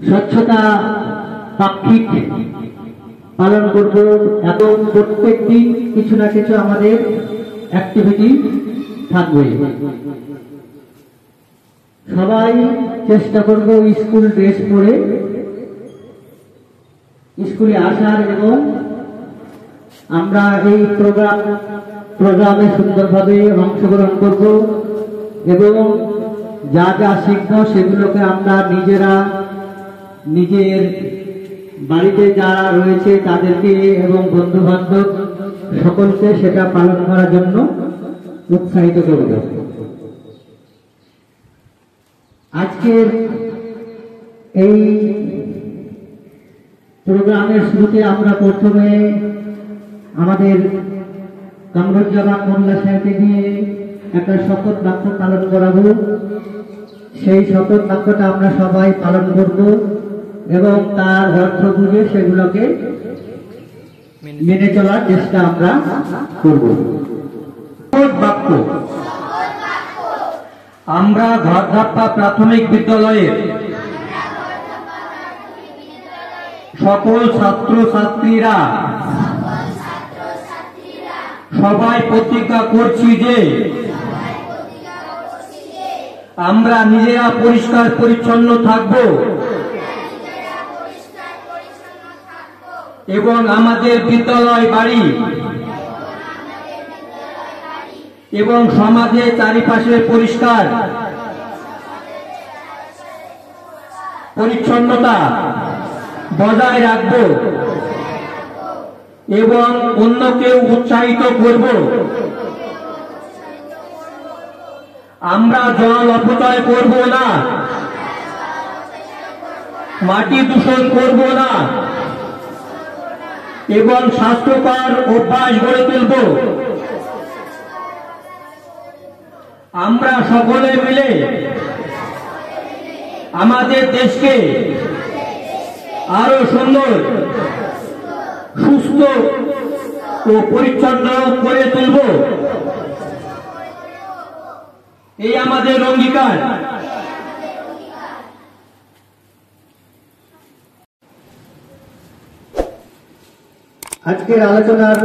স্বচ্ছতা পাক্ষিক পালন করব এবং প্রত্যেক দিন কিছু না কিছু আমাদের অ্যাক্টিভিটি থাকবে। সবাই চেষ্টা করব স্কুল ড্রেস পরে স্কুলে আসার এবং আমরা এই প্রোগ্রামে সুন্দরভাবে অংশগ্রহণ করব এবং যা যা শিখব সেগুলোকে আমরা নিজেরা নিজের বাড়িতে যারা রয়েছে তাদেরকে এবং বন্ধু বান্ধব সকলকে সেটা পালন করার জন্য উৎসাহিত করব। আজকের এই প্রোগ্রামের শুরুতে আমরা প্রথমে আমাদের কামরুজ্জামান মোল্লা সাহেবকে দিয়ে একটা শপথ বাক্য পালন করাবো। সেই শপথ বাক্যটা আমরা সবাই পালন করব এবং তার অর্থ বুঝে সেগুলোকে মেনে চলার চেষ্টা আমরা করব। শপথ বাক্য। আমরা ঘরধাপ্পা প্রাথমিক বিদ্যালয়ের সকল ছাত্র ছাত্রীরা সবাই প্রতিজ্ঞা করছি যে আমরা নিজেরা পরিষ্কার পরিচ্ছন্ন থাকব এবং আমাদের বিদ্যালয় বাড়ি এবং সমাজের চারিপাশে পরিষ্কার পরিচ্ছন্নতা বজায় রাখব এবং অন্যকে উৎসাহিত করব। আমরা জল অপচয় করব না, মাটি দূষণ করব না এবং স্বাস্থ্যকর অভ্যাস গড়ে তুলব। আমরা সকলে মিলে আমাদের দেশকে আরো সুন্দর, সুস্থ ও পরিচ্ছন্ন করে তুলব। এই আমাদের অঙ্গীকার। আজকের আলোচনার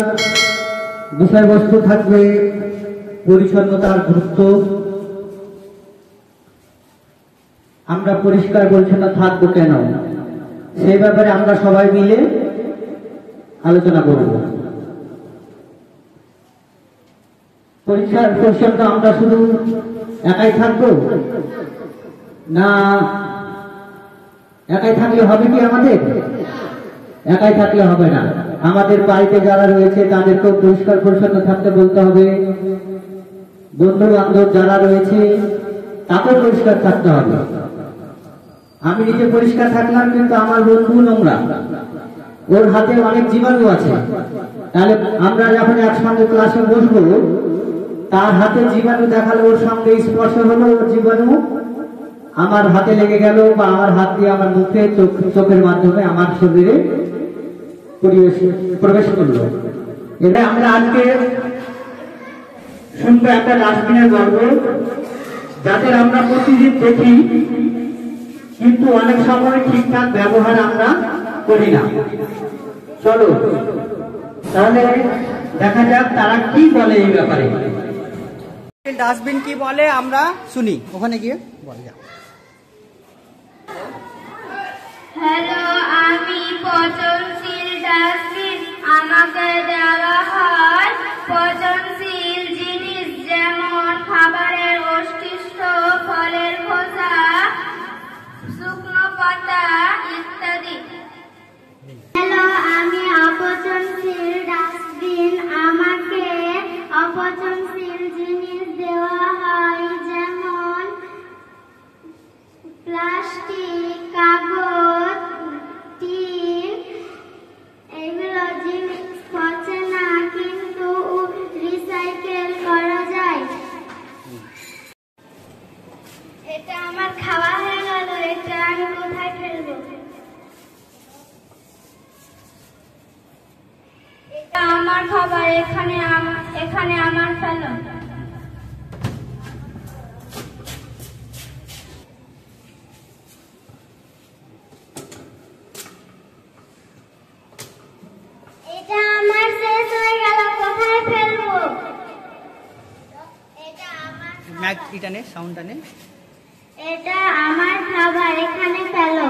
বিষয়বস্তু থাকবে পরিচ্ছন্নতার গুরুত্ব। আমরা পরিষ্কার পরিচ্ছন্ন থাকবো কেন, সেই ব্যাপারে আমরা সবাই মিলে আলোচনা করব। পরিষ্কার পরিচ্ছন্ন আমরা শুধু একাই থাকবো না, একাই থাকলে হবে কি? আমাদের একাই থাকলে হবে না, আমাদের বাড়িতে যারা রয়েছে তাদেরকেও পরিষ্কার পরিচ্ছন্ন থাকতে বলতে হবে। বন্ধু বান্ধব যারা রয়েছে তাকেও পরিষ্কার থাকতে হবে। আমি নিজে পরিষ্কার থাকলাম কিন্তু আমার বন্ধু নোংরা, ওর হাতে অনেক জীবাণু আছে, তাহলে আমরা যখন একসঙ্গে ক্লাসে বসবো তার হাতে জীবাণু দেখালে ওর সঙ্গে স্পর্শ হলো, ওর জীবাণু আমার হাতে লেগে গেল বা আমার হাত দিয়ে আমার মুখে চোখের মাধ্যমে আমার শরীরে প্রবেশ করলো। এটা আমরা আজকে শুনবো একটা ডাস্টবিনের গল্প, যাদের আমরা প্রতিদিন দেখি কিন্তু অনেক সময় ঠিকঠাক ব্যবহার আমরা করি না। চলো তাহলে দেখা যাক তারা কি বলে এই ব্যাপারে। ডাস্টবিন কি বলে আমরা শুনি, ওখানে গিয়ে বলে যাও। হ্যালো, আমি পচনশীল ডাস্টবিন। আমাকে দেওয়া হয় পচনশীল জিনিস, যেমন খাবারের অবশিষ্ট, ফলের খোসা, শুকনো পাতা ইত্যাদি। হ্যালো, আমি অপচনশীল ডাস্টবিন। আমাকে অপচনশীল জিনিস দেওয়া হয়, যেমন প্লাস্টিক, কাগজ, টিন। এগুলো জিনিস পচে না কিন্তু রিসাইকেল করা যায়। এটা আমার খাওয়া হয়ে গেল, এটা আমি কোথায় ফেলবো? এটা আমার খাবার, এখানে আমার ফেলো। ম্যাক ইটানে সাউন্ডটা নে। এটা আমার খাবার, এখানে ফেলো।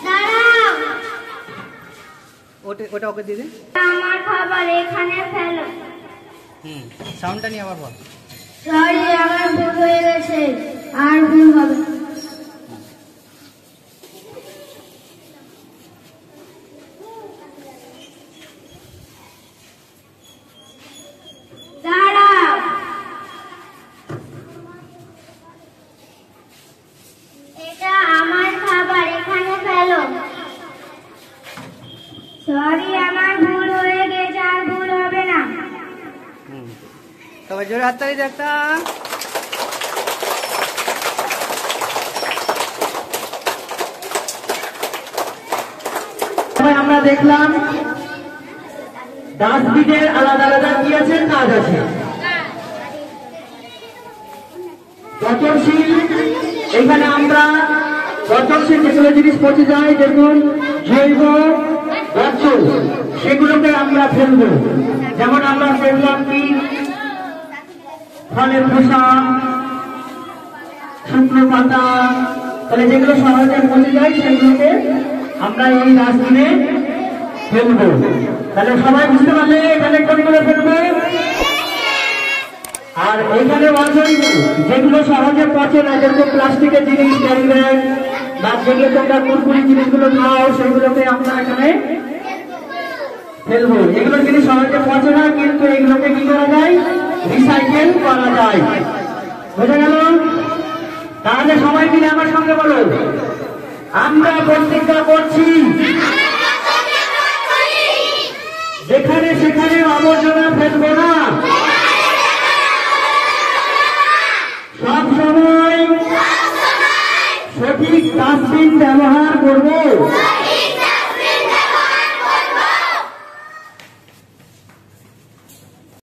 দাঁড়াও। ওটা ওকে দিয়ে দে। আমার খাবার, এখানে ফেলো। সাউন্ডটা নিয়ে আবার বল। সরি, আমার ভুল হয়ে গেছে, আর ভুল হবে না। দাঁড়াও। এটা আমার খাবার, এখানে ফেলো। সরি, আমার ভুল হয়ে গেছে, আর ভুল হবে না। সবাই জোরে হাততালি দে একটা। আমরা দেখলাম ডাস্টবিনের আলাদা আলাদা কি আছে, কাজ আছে। পচনশীল, এখানে আমরা পচনশীল যেগুলো জিনিস পচে যায়, দেখুন জৈব বর্জ্য, সেগুলোকে আমরা ফেলবো। যেমন আমরা ফেললাম কি ফলের খোসা, শুকনো পাতা, তাহলে যেগুলো সহজে পচে যায় সেগুলোকে আমরা এই ডাস্টবিনে ফেলবো। তাহলে সবাই বুঝতে পারলে এখানে কোনগুলো ফেলবো। আর এখানে অজৈব যেগুলো সহজে পচে না, যেরকম প্লাস্টিকের জিনিস, ক্যারি ব্যাগ বা যেগুলো তোমরা কুরকুরি জিনিসগুলো খাও, সেগুলোকে আমরা এখানে ফেলবো। এগুলো জিনিস সহজে পচে না, কিন্তু এগুলোকে কি করা যায়, রিসাইকেল করা যায়। বোঝা গেল? তাহলে সবাই মিলে আমার সঙ্গে বলো, আমরা প্রতিজ্ঞা করছি যেখানে সেখানে আবর্জনা ফেলবো না, সব সময় সঠিক ডাস্টবিন ব্যবহার করবো।